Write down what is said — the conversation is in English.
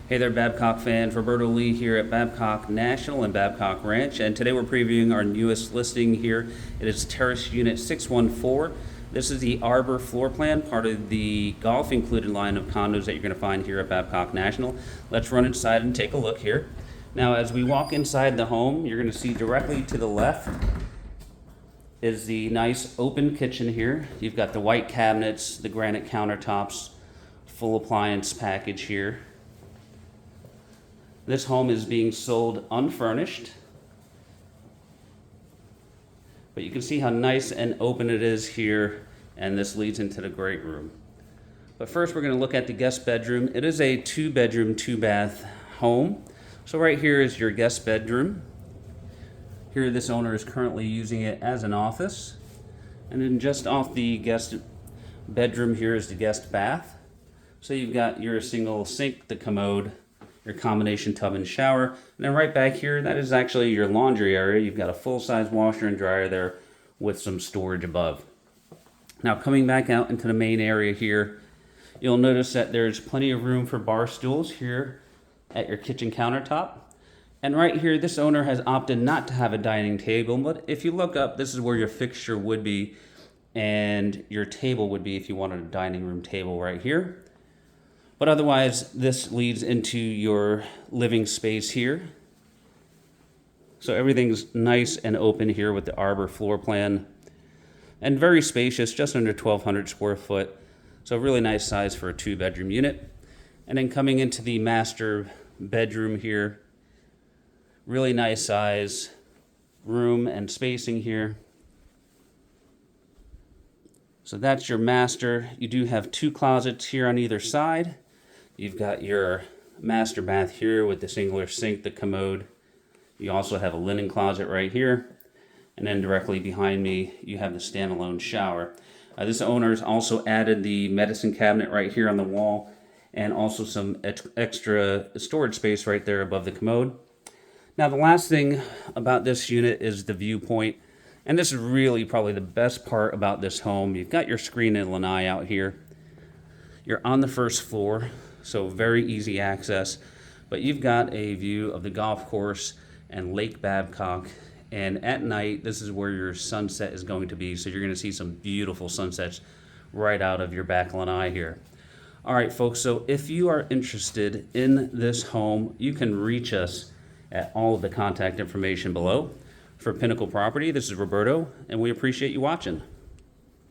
Hey there, Babcock fans. Roberto Lee here at Babcock National and Babcock Ranch, and today we're previewing our newest listing here. It is Terrace Unit 614. This is the Arbor floor plan, part of the Golf Included line of condos that you're going to find here at Babcock National. Let's run inside and take a look here. Now, as we walk inside the home, you're going to see directly to the left is the nice open kitchen here. You've got the white cabinets, the granite countertops, full appliance package here. This home is being sold unfurnished, but you can see how nice and open it is here, and this leads into the great room. But first we're going to look at the guest bedroom. It is a 2-bedroom, 2-bath home. So right here is your guest bedroom. Here this owner is currently using it as an office. And then just off the guest bedroom here is the guest bath. So you've got your single sink, the commode, your combination tub and shower, and then right back here, that is actually your laundry area. You've got a full-size washer and dryer there with some storage above. Now coming back out into the main area here, you'll notice that there's plenty of room for bar stools here at your kitchen countertop. And right here, this owner has opted not to have a dining table, but if you look up, this is where your fixture would be and your table would be if you wanted a dining room table right here. But otherwise, this leads into your living space here. So everything's nice and open here with the Arbor floor plan. And very spacious, just under 1,200 square foot. So really nice size for a 2-bedroom unit. And then coming into the master bedroom here, really nice size room and spacing here. So that's your master. You do have 2 closets here on either side. You've got your master bath here with the singular sink, the commode. You also have a linen closet right here. And then directly behind me, you have the standalone shower. This owner's also added the medicine cabinet right here on the wall and also some extra storage space right there above the commode. Now, the last thing about this unit is the viewpoint. And this is really probably the best part about this home. You've got your screen and lanai out here. You're on the first floor, so very easy access. But you've got a view of the golf course and Lake Babcock. And at night, this is where your sunset is going to be. So you're going to see some beautiful sunsets right out of your back lanai here. All right, folks, so if you are interested in this home, you can reach us at all of the contact information below. For Pinnacle Property, this is Roberto, and we appreciate you watching.